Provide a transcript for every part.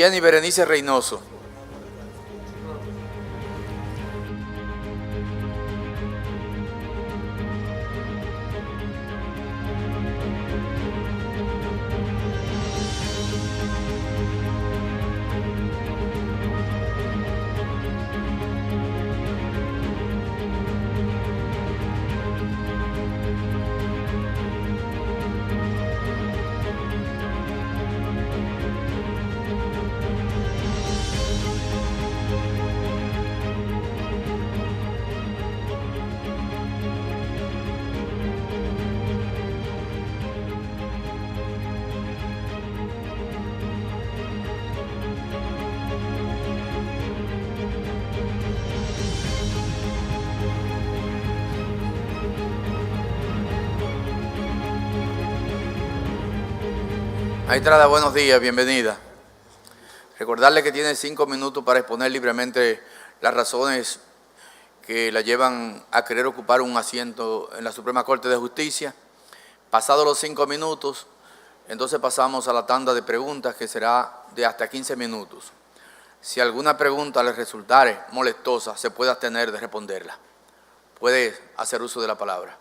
Jenny Berenice Reynoso. Maestrada, buenos días, bienvenida. Recordarle que tiene 5 minutos para exponer libremente las razones que la llevan a querer ocupar un asiento en la Suprema Corte de Justicia. Pasados los 5 minutos, entonces pasamos a la tanda de preguntas, que será de hasta 15 minutos. Si alguna pregunta le resultare molestosa, se puede abstener de responderla. Puede hacer uso de la palabra.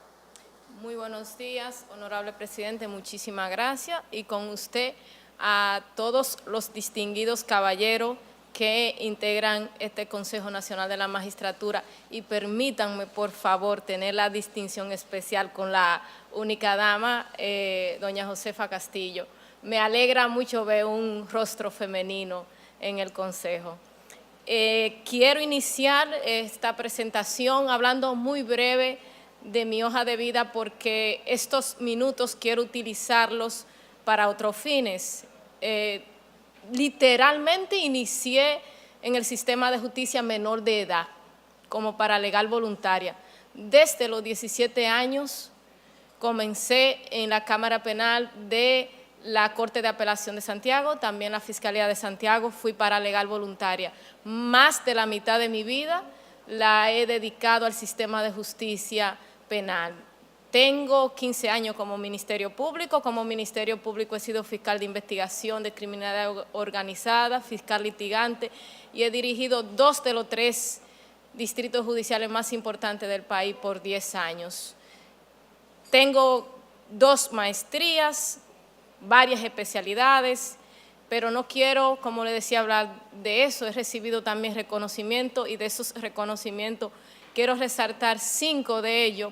Muy buenos días, honorable presidente, muchísimas gracias. Y con usted a todos los distinguidos caballeros que integran este Consejo Nacional de la Magistratura, y permítanme, por favor, tener la distinción especial con la única dama, doña Josefa Castillo. Me alegra mucho ver un rostro femenino en el Consejo. Quiero iniciar esta presentación hablando muy breve de mi hoja de vida, porque estos minutos quiero utilizarlos para otros fines. Literalmente inicié en el sistema de justicia menor de edad, como paralegal voluntaria. Desde los 17 años comencé en la Cámara Penal de la Corte de Apelación de Santiago, también la Fiscalía de Santiago, fui paralegal voluntaria. Más de la mitad de mi vida la he dedicado al sistema de justicia penal. Tengo 15 años como Ministerio Público. Como Ministerio Público he sido fiscal de investigación de criminalidad organizada, fiscal litigante, y he dirigido 2 de los 3 distritos judiciales más importantes del país por 10 años. Tengo 2 maestrías, varias especialidades, pero no quiero, como le decía, hablar de eso. He recibido también reconocimiento, y de esos reconocimientos quiero resaltar 5 de ellos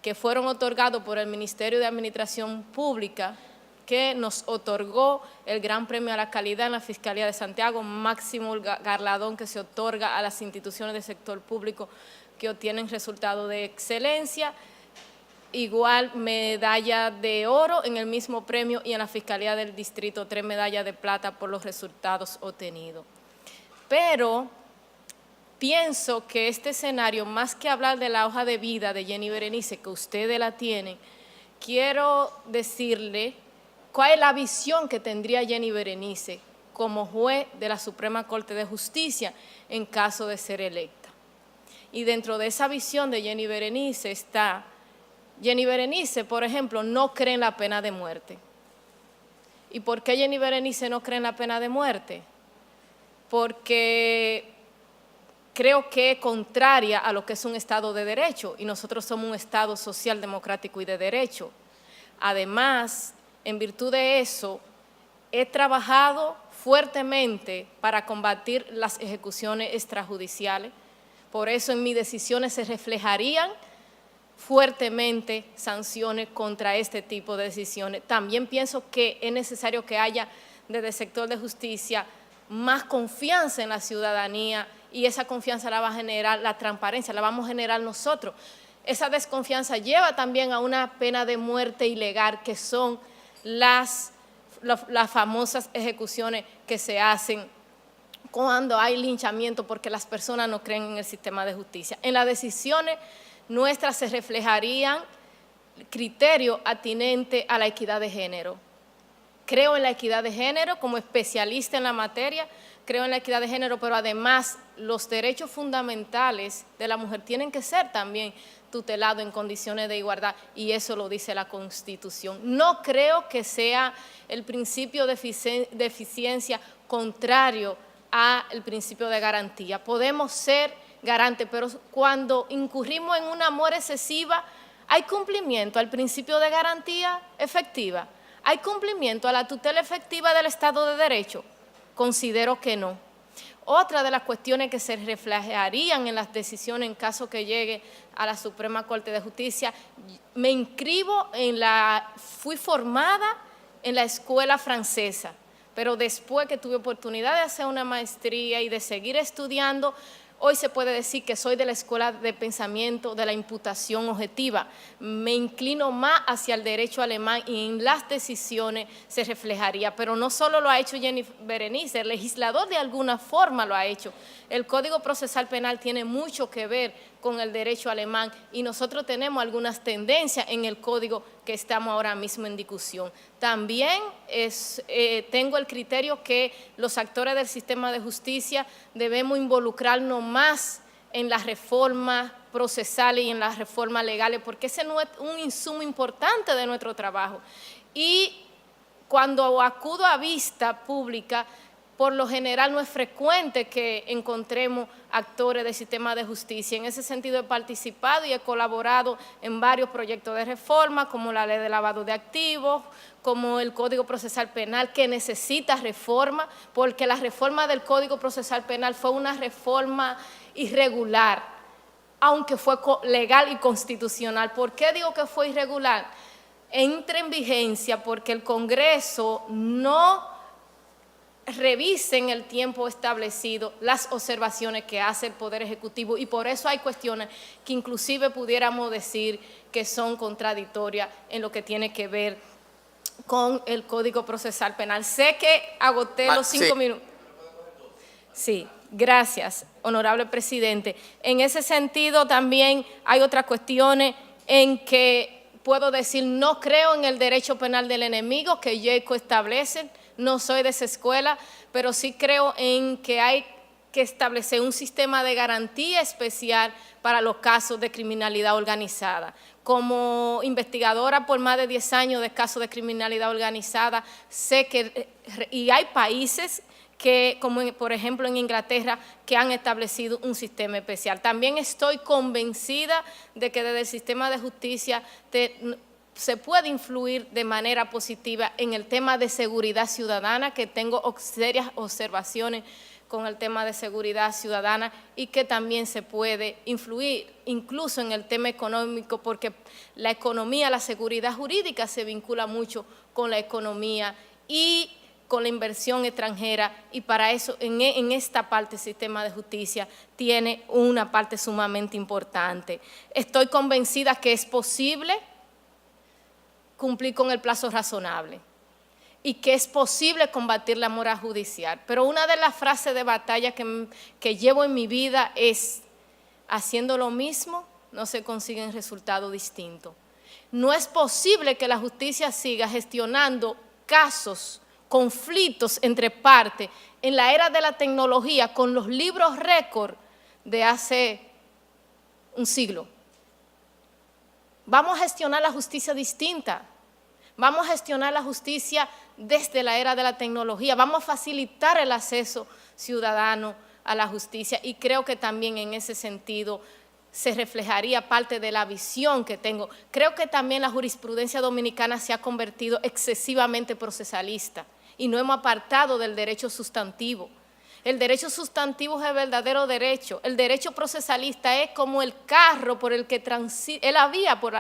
que fueron otorgados por el Ministerio de Administración Pública, que nos otorgó el Gran Premio a la Calidad en la Fiscalía de Santiago, máximo galardón que se otorga a las instituciones del sector público que obtienen resultados de excelencia. Igual medalla de oro en el mismo premio, y en la Fiscalía del Distrito 3 medallas de plata por los resultados obtenidos. Pero pienso que este escenario, más que hablar de la hoja de vida de Jenny Berenice, que ustedes la tienen, quiero decirle cuál es la visión que tendría Jenny Berenice como juez de la Suprema Corte de Justicia en caso de ser electa. Y dentro de esa visión de Jenny Berenice está: Jenny Berenice, por ejemplo, no cree en la pena de muerte. ¿Y por qué Jenny Berenice no cree en la pena de muerte? Porque creo que es contraria a lo que es un Estado de Derecho, y nosotros somos un Estado social, democrático y de derecho. Además, en virtud de eso, he trabajado fuertemente para combatir las ejecuciones extrajudiciales. Por eso en mis decisiones se reflejarían fuertemente sanciones contra este tipo de decisiones. También pienso que es necesario que haya desde el sector de justicia más confianza en la ciudadanía, y esa confianza la va a generar la transparencia, la vamos a generar nosotros. Esa desconfianza lleva también a una pena de muerte ilegal, que son las famosas ejecuciones que se hacen cuando hay linchamiento porque las personas no creen en el sistema de justicia. En las decisiones nuestras se reflejarían criterios atinentes a la equidad de género. Creo en la equidad de género como especialista en la materia. creo en la equidad de género, pero además los derechos fundamentales de la mujer tienen que ser también tutelados en condiciones de igualdad, y eso lo dice la Constitución. No creo que sea el principio de eficiencia contrario al principio de garantía. Podemos ser garantes, pero cuando incurrimos en un amor excesiva, ¿hay cumplimiento al principio de garantía efectiva? ¿Hay cumplimiento a la tutela efectiva del Estado de Derecho? Considero que no. Otra de las cuestiones que se reflejarían en las decisiones en caso que llegue a la Suprema Corte de Justicia, me inscribo fui formada en la escuela francesa, pero después que tuve oportunidad de hacer una maestría y de seguir estudiando, hoy se puede decir que soy de la escuela de pensamiento de la imputación objetiva. Me inclino más hacia el derecho alemán y en las decisiones se reflejaría. Pero no solo lo ha hecho Jenny Berenice, el legislador de alguna forma lo ha hecho. El Código Procesal Penal tiene mucho que ver con el derecho alemán y nosotros tenemos algunas tendencias en el código que estamos ahora mismo en discusión. También tengo el criterio que los actores del sistema de justicia debemos involucrarnos más en las reformas procesales y en las reformas legales, porque ese no es un insumo importante de nuestro trabajo. Y cuando acudo a vista pública, por lo general no es frecuente que encontremos actores del sistema de justicia. En ese sentido he participado y he colaborado en varios proyectos de reforma, como la ley de lavado de activos, como el Código Procesal Penal, que necesita reforma, porque la reforma del Código Procesal Penal fue una reforma irregular, aunque fue legal y constitucional. ¿Por qué digo que fue irregular? Entra en vigencia porque el Congreso no revise en el tiempo establecido las observaciones que hace el Poder Ejecutivo, y por eso hay cuestiones que inclusive pudiéramos decir que son contradictorias en lo que tiene que ver con el Código Procesal Penal. Sé que agoté los 5 minutos. Sí, gracias, honorable presidente. En ese sentido también hay otras cuestiones en que puedo decir no creo en el derecho penal del enemigo que Jacob establece. No soy de esa escuela, pero sí creo en que hay que establecer un sistema de garantía especial para los casos de criminalidad organizada. Como investigadora por más de 10 años de casos de criminalidad organizada, sé que y hay países que, como por ejemplo en Inglaterra, que han establecido un sistema especial. También estoy convencida de que desde el sistema de justicia se puede influir de manera positiva en el tema de seguridad ciudadana, que tengo serias observaciones con el tema de seguridad ciudadana, y que también se puede influir incluso en el tema económico, porque la economía, la seguridad jurídica se vincula mucho con la economía y con la inversión extranjera, y para eso en esta parte el sistema de justicia tiene una parte sumamente importante. Estoy convencida que es posible cumplir con el plazo razonable y que es posible combatir la mora judicial. Pero una de las frases de batalla que llevo en mi vida es: haciendo lo mismo no se consiguen resultados distintos. No es posible que la justicia siga gestionando casos, conflictos entre partes en la era de la tecnología con los libros récord de hace un siglo. Vamos a gestionar la justicia distinta. Vamos a gestionar la justicia desde la era de la tecnología. Vamos a facilitar el acceso ciudadano a la justicia, y creo que también en ese sentido se reflejaría parte de la visión que tengo. Creo que también la jurisprudencia dominicana se ha convertido excesivamente procesalista y no hemos apartado del derecho sustantivo. El derecho sustantivo es el verdadero derecho. El derecho procesalista es como el carro por el que transita, es la vía por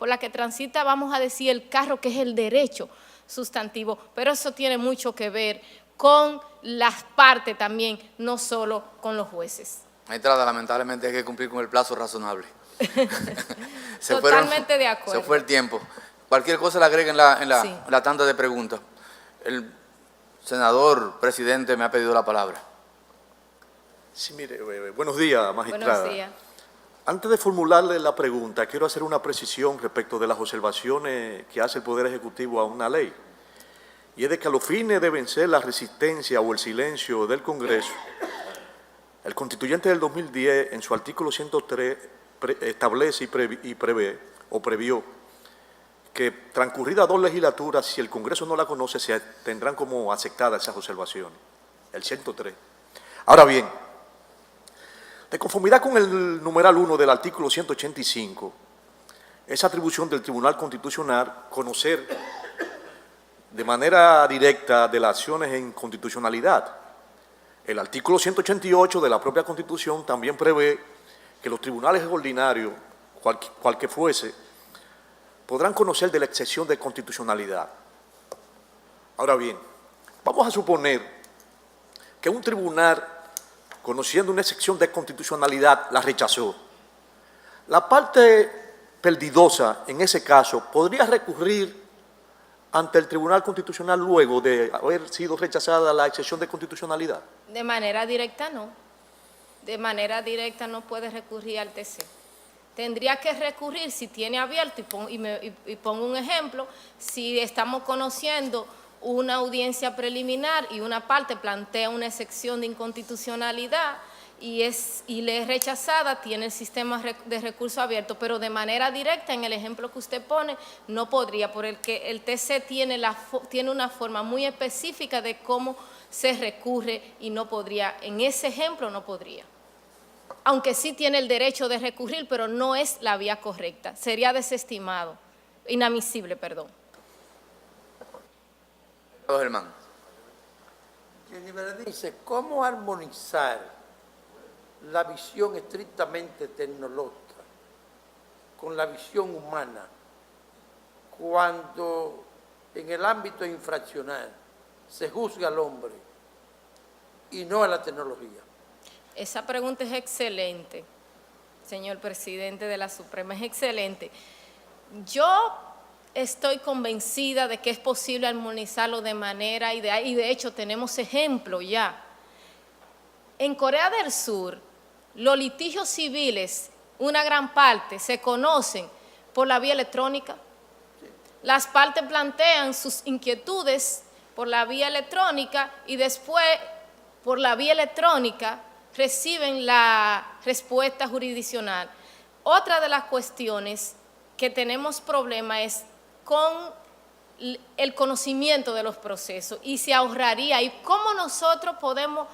la que transita, vamos a decir, el carro, que es el derecho sustantivo. Pero eso tiene mucho que ver con las partes también, no solo con los jueces. Maestrada, lamentablemente hay que cumplir con el plazo razonable. Totalmente de acuerdo. Se fue el tiempo. Cualquier cosa le agrega en la tanda de preguntas. El senador presidente me ha pedido la palabra. Sí, mire, buenos días, magistrada. Buenos días. Antes de formularle la pregunta, quiero hacer una precisión respecto de las observaciones que hace el Poder Ejecutivo a una ley. y es de que a los fines de vencer la resistencia o el silencio del Congreso, el Constituyente del 2010, en su artículo 103, establece y previó que transcurridas 2 legislaturas, si el Congreso no la conoce, se tendrán como aceptadas esas observaciones, el 103. Ahora bien, de conformidad con el numeral 1 del artículo 185, es atribución del Tribunal Constitucional conocer de manera directa de las acciones en constitucionalidad. El artículo 188 de la propia Constitución también prevé que los tribunales ordinarios, cual que fuese, podrán conocer de la excepción de constitucionalidad. Ahora bien, vamos a suponer que un tribunal, conociendo una excepción de constitucionalidad, la rechazó. La parte perdidosa, en ese caso, podría recurrir ante el Tribunal Constitucional luego de haber sido rechazada la excepción de constitucionalidad. De manera directa no. De manera directa no puede recurrir al TC. Tendría que recurrir si tiene abierto, y pongo un ejemplo, si estamos conociendo una audiencia preliminar y una parte plantea una excepción de inconstitucionalidad y le es rechazada, tiene el sistema de recurso abierto, pero de manera directa, en el ejemplo que usted pone, no podría, porque el TC tiene una forma muy específica de cómo se recurre y no podría, en ese ejemplo no podría. Aunque sí tiene el derecho de recurrir, pero no es la vía correcta, sería desestimado, inadmisible, perdón. Germán. Jenny Berenice, ¿cómo armonizar la visión estrictamente tecnológica con la visión humana cuando en el ámbito infraccional se juzga al hombre y no a la tecnología? Esa pregunta es excelente, señor presidente de la Suprema, es excelente. Yo estoy convencida de que es posible armonizarlo de manera ideal y de hecho tenemos ejemplos ya. En Corea del Sur, los litigios civiles, una gran parte, se conocen por la vía electrónica. Las partes plantean sus inquietudes por la vía electrónica y después, por la vía electrónica, reciben la respuesta jurisdiccional. Otra de las cuestiones que tenemos problema es con el conocimiento de los procesos y se ahorraría. ¿Y cómo nosotros podemos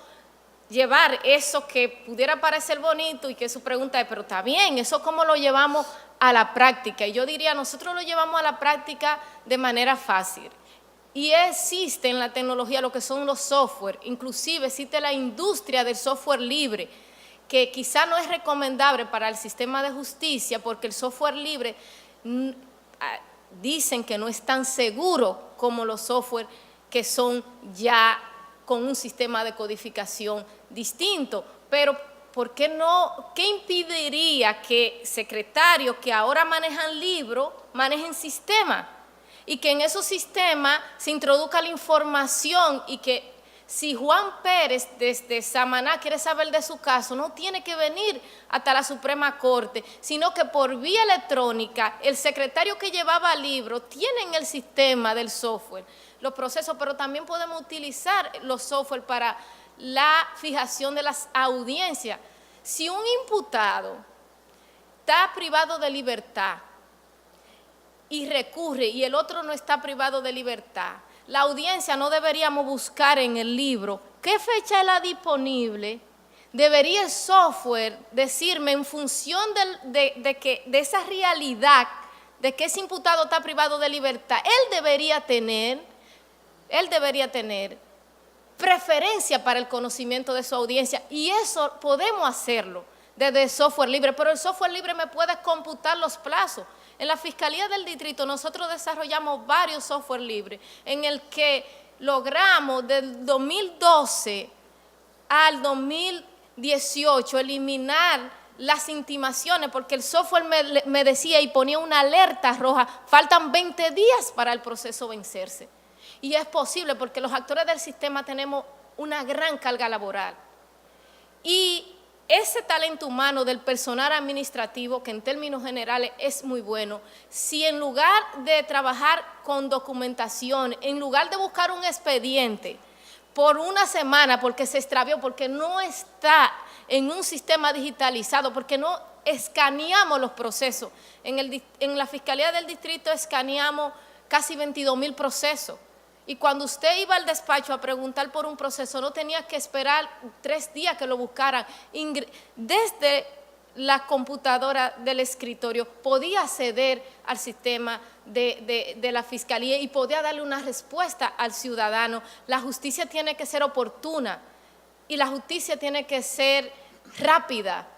llevar eso que pudiera parecer bonito y que su pregunta es, pero está bien, eso cómo lo llevamos a la práctica? Y yo diría, nosotros lo llevamos a la práctica de manera fácil. Y existe en la tecnología lo que son los software, inclusive existe la industria del software libre, que quizá no es recomendable para el sistema de justicia porque el software libre dicen que no es tan seguro como los software que son ya con un sistema de codificación distinto. Pero ¿por qué no? ¿Qué impediría que secretarios que ahora manejan libros manejen sistemas? Y que en esos sistemas se introduzca la información y que si Juan Pérez desde Samaná quiere saber de su caso, no tiene que venir hasta la Suprema Corte, sino que por vía electrónica el secretario que llevaba el libro tiene en el sistema del software los procesos, pero también podemos utilizar los software para la fijación de las audiencias. Si un imputado está privado de libertad y recurre y el otro no está privado de libertad, la audiencia no deberíamos buscar en el libro qué fecha es la disponible. Debería el software decirme en función de esa realidad de que ese imputado está privado de libertad, él debería tener preferencia para el conocimiento de su audiencia, y eso podemos hacerlo desde el software libre, pero el software libre me puede computar los plazos. En la Fiscalía del Distrito nosotros desarrollamos varios software libres en el que logramos del 2012 al 2018 eliminar las intimaciones, porque el software me decía y ponía una alerta roja, faltan 20 días para el proceso vencerse. Y es posible porque los actores del sistema tenemos una gran carga laboral. Y ese talento humano del personal administrativo, que en términos generales es muy bueno, si en lugar de trabajar con documentación, en lugar de buscar un expediente por una semana porque se extravió, porque no está en un sistema digitalizado, porque no escaneamos los procesos, en la Fiscalía del Distrito escaneamos casi 22,000 procesos. Y cuando usted iba al despacho a preguntar por un proceso, no tenía que esperar 3 días que lo buscaran. Desde la computadora del escritorio podía acceder al sistema de la Fiscalía y podía darle una respuesta al ciudadano. La justicia tiene que ser oportuna y la justicia tiene que ser rápida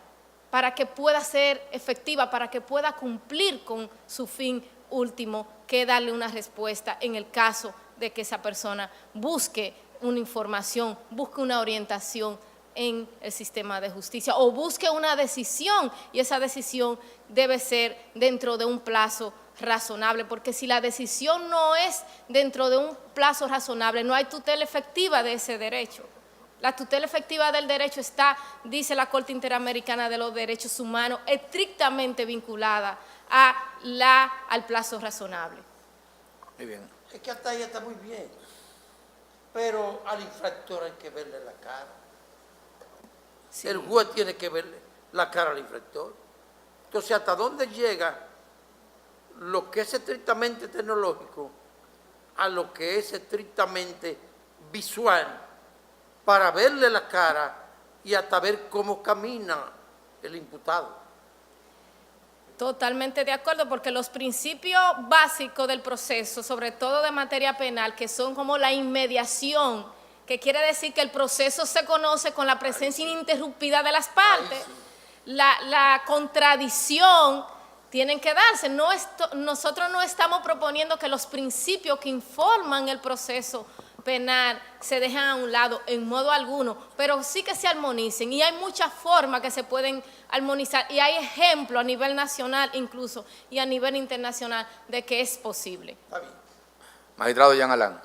para que pueda ser efectiva, para que pueda cumplir con su fin último, que darle una respuesta en el caso de que esa persona busque una información, busque una orientación en el sistema de justicia o busque una decisión, y esa decisión debe ser dentro de un plazo razonable, porque si la decisión no es dentro de un plazo razonable, no hay tutela efectiva de ese derecho. La tutela efectiva del derecho está, dice la Corte Interamericana de los Derechos Humanos, estrictamente vinculada al plazo razonable. Muy bien. Es que hasta ahí está muy bien, pero al infractor hay que verle la cara. Sí. El juez tiene que verle la cara al infractor. Entonces, ¿hasta dónde llega lo que es estrictamente tecnológico a lo que es estrictamente visual, para verle la cara y hasta ver cómo camina el imputado? Totalmente de acuerdo, porque los principios básicos del proceso, sobre todo de materia penal, que son como la inmediación, que quiere decir que el proceso se conoce con la presencia ininterrumpida de las partes, la contradicción tienen que darse. Nosotros no estamos proponiendo que los principios que informan el proceso penal se dejen a un lado en modo alguno, pero sí que se armonicen, y hay muchas formas que se pueden armonizar, y hay ejemplos a nivel nacional incluso y a nivel internacional de que es posible. Está bien. Magistrado Jean Alain.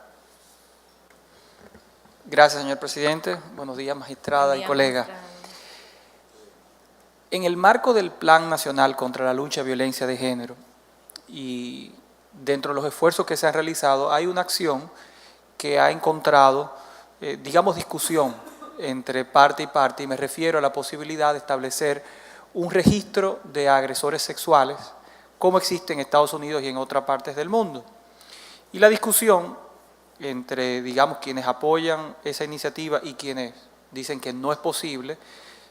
Gracias, señor presidente. Buenos días, magistrada y colega. En el marco del Plan Nacional contra la Lucha y Violencia de Género, y dentro de los esfuerzos que se han realizado, hay una acción que ha encontrado, discusión entre parte y parte, y me refiero a la posibilidad de establecer un registro de agresores sexuales, como existe en Estados Unidos y en otras partes del mundo. Y la discusión entre, quienes apoyan esa iniciativa y quienes dicen que no es posible,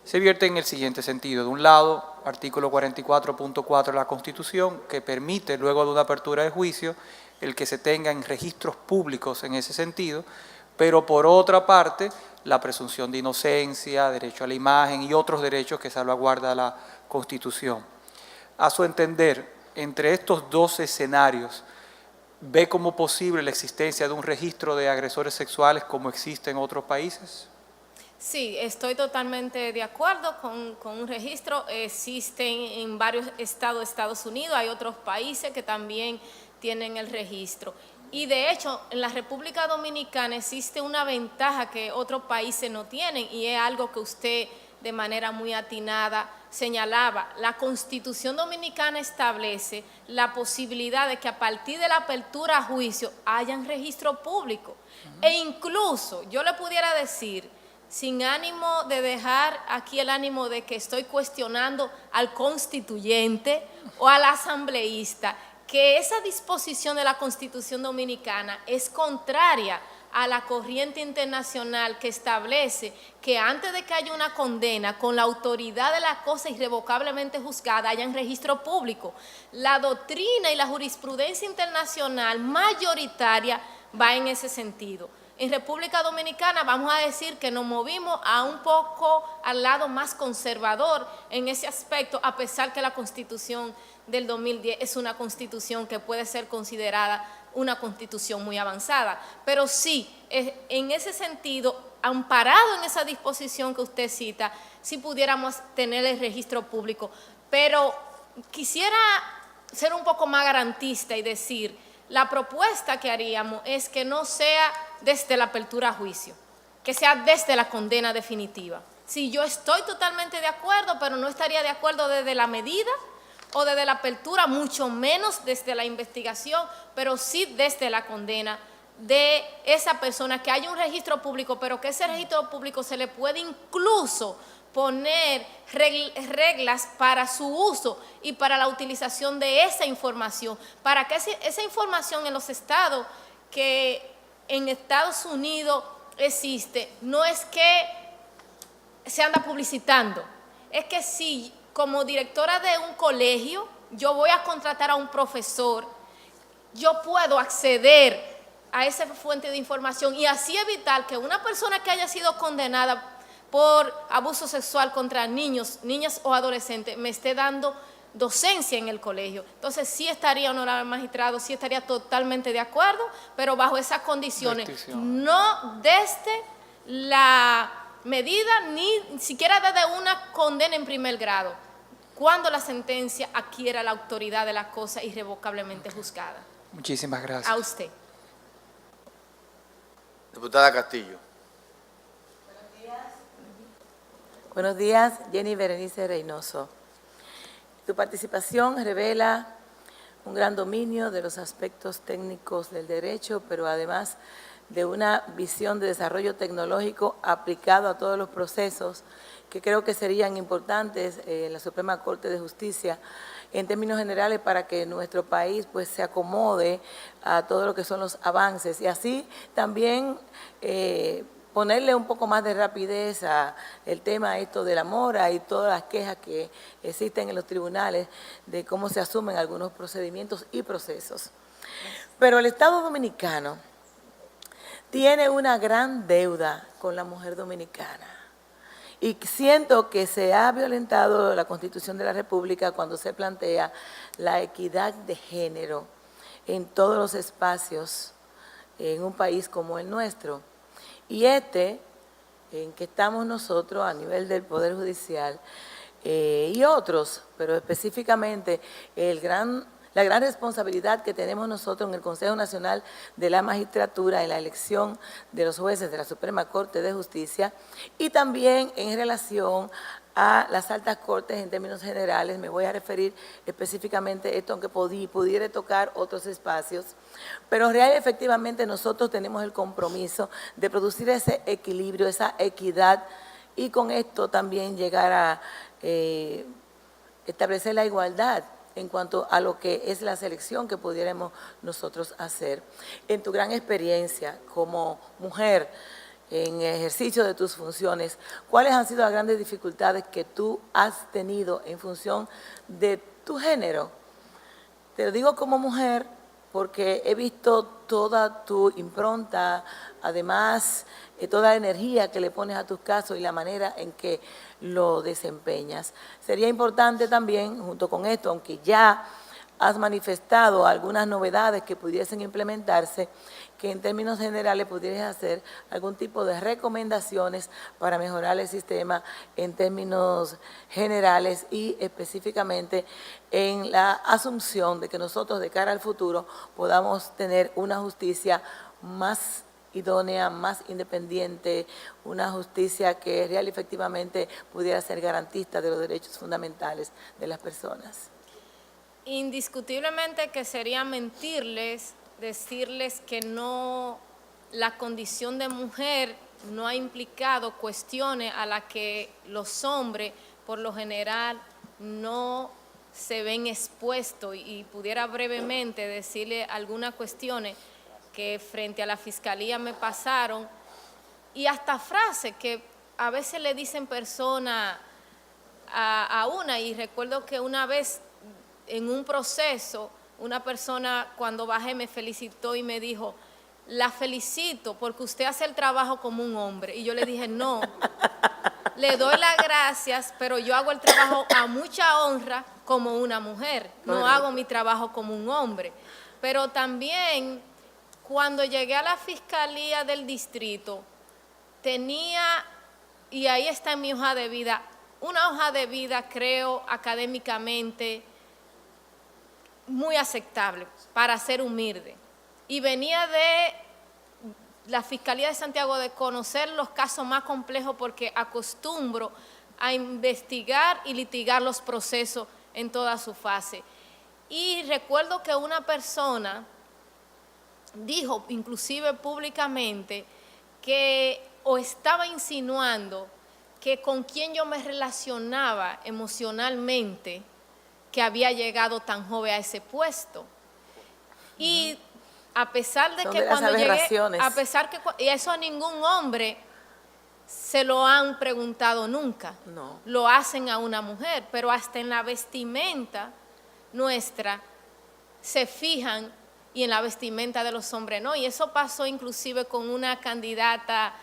se vierte en el siguiente sentido. De un lado, artículo 44.4 de la Constitución, que permite, luego de una apertura de juicio, el que se tengan registros públicos en ese sentido, pero por otra parte, la presunción de inocencia, derecho a la imagen y otros derechos que salvaguarda la Constitución. A su entender, entre estos dos escenarios, ¿ve como posible la existencia de un registro de agresores sexuales como existe en otros países? Sí, estoy totalmente de acuerdo con un registro. Existen en varios estados de Estados Unidos, hay otros países que también tienen el registro. Y de hecho, en la República Dominicana existe una ventaja que otros países no tienen, y es algo que usted de manera muy atinada señalaba. La Constitución Dominicana establece la posibilidad de que a partir de la apertura a juicio hayan registro público. E incluso, yo le pudiera decir, sin ánimo de dejar aquí el ánimo de que estoy cuestionando al constituyente o al asambleísta, que esa disposición de la Constitución Dominicana es contraria a la corriente internacional que establece que antes de que haya una condena con la autoridad de la cosa irrevocablemente juzgada haya un registro público. La doctrina y la jurisprudencia internacional mayoritaria va en ese sentido. En República Dominicana vamos a decir que nos movimos a un poco al lado más conservador en ese aspecto, a pesar que la Constitución del 2010 es una Constitución que puede ser considerada una Constitución muy avanzada. Pero sí, en ese sentido, amparado en esa disposición que usted cita, sí pudiéramos tener el registro público. Pero quisiera ser un poco más garantista y decir, la propuesta que haríamos es que no sea desde la apertura a juicio, que sea desde la condena definitiva. Si yo estoy totalmente de acuerdo, pero no estaría de acuerdo desde la medida o desde la apertura, mucho menos desde la investigación, pero sí desde la condena de esa persona, que haya un registro público, pero que ese registro público se le puede incluso poner reglas para su uso y para la utilización de esa información, para que esa información en los estados que en Estados Unidos existe, no es que se anda publicitando, es que si como directora de un colegio yo voy a contratar a un profesor, yo puedo acceder a esa fuente de información y así evitar que una persona que haya sido condenada por abuso sexual contra niños, niñas o adolescentes me esté dando docencia en el colegio. Entonces sí estaría, honorable magistrado, sí estaría totalmente de acuerdo, pero bajo esas condiciones, no desde la medida ni siquiera desde una condena en primer grado, cuando la sentencia adquiera la autoridad de la cosa irrevocablemente juzgada. Muchísimas gracias. A usted. Diputada Castillo. Buenos días, Jenny Berenice Reynoso. Tu participación revela un gran dominio de los aspectos técnicos del derecho, pero además de una visión de desarrollo tecnológico aplicado a todos los procesos que creo que serían importantes en la Suprema Corte de Justicia en términos generales para que nuestro país pues se acomode a todo lo que son los avances y así también ponerle un poco más de rapidez a el tema esto de la mora y todas las quejas que existen en los tribunales de cómo se asumen algunos procedimientos y procesos. Pero el Estado Dominicano tiene una gran deuda con la mujer dominicana y siento que se ha violentado la Constitución de la República cuando se plantea la equidad de género en todos los espacios en un país como el nuestro. Y en que estamos nosotros a nivel del Poder Judicial y otros, pero específicamente la gran responsabilidad que tenemos nosotros en el Consejo Nacional de la Magistratura en la elección de los jueces de la Suprema Corte de Justicia y también en relación a las altas cortes en términos generales. Me voy a referir específicamente a esto, aunque pudiera tocar otros espacios, pero efectivamente nosotros tenemos el compromiso de producir ese equilibrio, esa equidad y con esto también llegar a establecer la igualdad en cuanto a lo que es la selección que pudiéramos nosotros hacer. En tu gran experiencia como mujer, en ejercicio de tus funciones, ¿cuáles han sido las grandes dificultades que tú has tenido en función de tu género? Te lo digo como mujer porque he visto toda tu impronta, además toda la energía que le pones a tus casos y la manera en que lo desempeñas. Sería importante también, junto con esto, aunque ya has manifestado algunas novedades que pudiesen implementarse, que en términos generales pudieras hacer algún tipo de recomendaciones para mejorar el sistema en términos generales y específicamente en la asunción de que nosotros de cara al futuro podamos tener una justicia más idónea, más independiente, una justicia que real y efectivamente pudiera ser garantista de los derechos fundamentales de las personas. Indiscutiblemente que sería mentirles, decirles que no, la condición de mujer no ha implicado cuestiones a las que los hombres por lo general no se ven expuestos y pudiera brevemente decirle algunas cuestiones que frente a la fiscalía me pasaron y hasta frases que a veces le dicen personas a una, y recuerdo que una vez en un proceso una persona cuando bajé me felicitó y me dijo: la felicito porque usted hace el trabajo como un hombre. Y yo le dije: no, le doy las gracias, pero yo hago el trabajo a mucha honra como una mujer, no hago mi trabajo como un hombre. Pero también cuando llegué a la Fiscalía del Distrito, tenía, y ahí está en mi hoja de vida, una hoja de vida creo académicamente muy aceptable para ser humilde. Y venía de la Fiscalía de Santiago de conocer los casos más complejos porque acostumbro a investigar y litigar los procesos en toda su fase. Y recuerdo que una persona dijo, inclusive públicamente, que o estaba insinuando que con quien yo me relacionaba emocionalmente, que había llegado tan joven a ese puesto. Y a pesar de que cuando llegué, y eso a ningún hombre se lo han preguntado nunca. No. Lo hacen a una mujer, pero hasta en la vestimenta nuestra se fijan y en la vestimenta de los hombres no. Y eso pasó inclusive con una candidata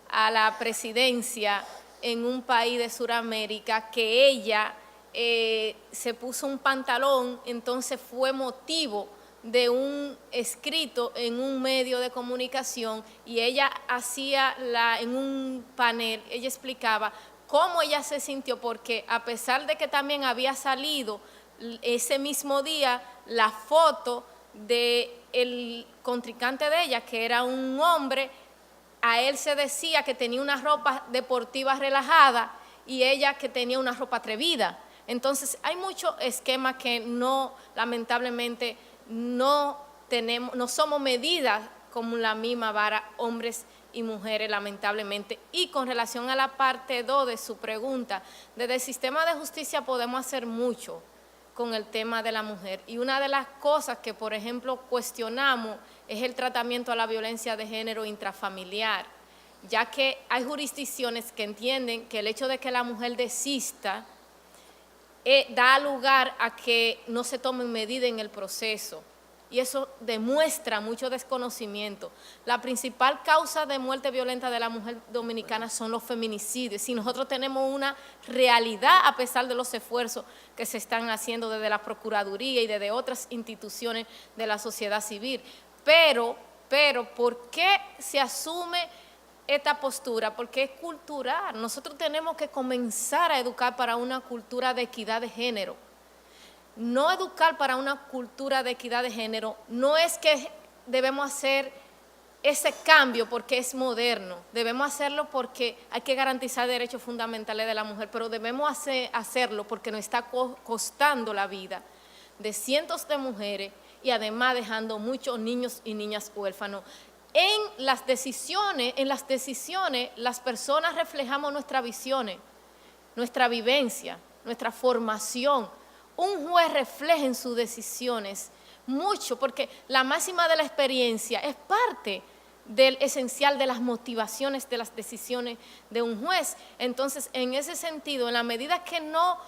a la presidencia en un país de Sudamérica, que ella se puso un pantalón, entonces fue motivo de un escrito en un medio de comunicación, y ella hacía en un panel, ella explicaba cómo ella se sintió, porque a pesar de que también había salido ese mismo día la foto del contrincante de ella, que era un hombre, a él se decía que tenía una ropa deportiva relajada y ella que tenía una ropa atrevida. Entonces hay muchos esquemas que no, lamentablemente, no somos medidas como la misma vara, hombres y mujeres, lamentablemente. Y con relación a la parte 2 de su pregunta, desde el sistema de justicia podemos hacer mucho con el tema de la mujer. Y una de las cosas que, por ejemplo, cuestionamos es el tratamiento a la violencia de género intrafamiliar, ya que hay jurisdicciones que entienden que el hecho de que la mujer desista da lugar a que no se tomen medidas en el proceso, y eso demuestra mucho desconocimiento. La principal causa de muerte violenta de la mujer dominicana son los feminicidios. Si nosotros tenemos una realidad, a pesar de los esfuerzos que se están haciendo desde la Procuraduría y desde otras instituciones de la sociedad civil, pero ¿por qué se asume esta postura? Porque es cultural. Nosotros tenemos que comenzar a educar para una cultura de equidad de género. No educar para una cultura de equidad de género no es que debemos hacer ese cambio porque es moderno, debemos hacerlo porque hay que garantizar derechos fundamentales de la mujer, pero debemos hacerlo porque nos está costando la vida de cientos de mujeres y además dejando muchos niños y niñas huérfanos. En las decisiones, las personas reflejamos nuestras visiones, nuestra vivencia, nuestra formación. Un juez refleja en sus decisiones mucho, porque la máxima de la experiencia es parte del esencial de las motivaciones de las decisiones de un juez. Entonces, en ese sentido, en la medida que no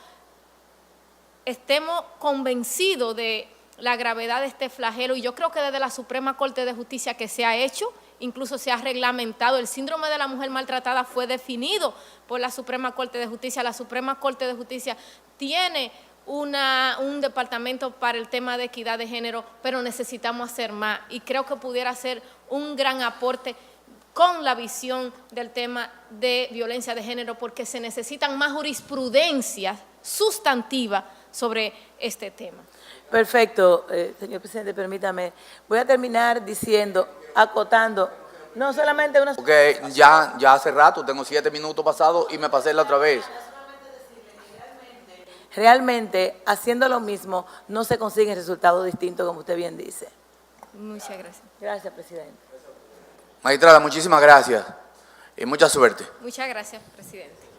estemos convencidos de la gravedad de este flagelo, y yo creo que desde la Suprema Corte de Justicia que se ha hecho, incluso se ha reglamentado, el síndrome de la mujer maltratada fue definido por la Suprema Corte de Justicia. La Suprema Corte de Justicia tiene un departamento para el tema de equidad de género, pero necesitamos hacer más, y creo que pudiera ser un gran aporte con la visión del tema de violencia de género, porque se necesitan más jurisprudencia sustantiva sobre este tema. Perfecto, señor presidente, permítame. Voy a terminar diciendo, acotando, no solamente una... Porque ya hace rato, tengo 7 minutos pasados y me pasé la otra vez. Realmente, haciendo lo mismo, no se consiguen resultados distintos, como usted bien dice. Muchas gracias. Gracias, presidente. Magistrada, muchísimas gracias y mucha suerte. Muchas gracias, presidente.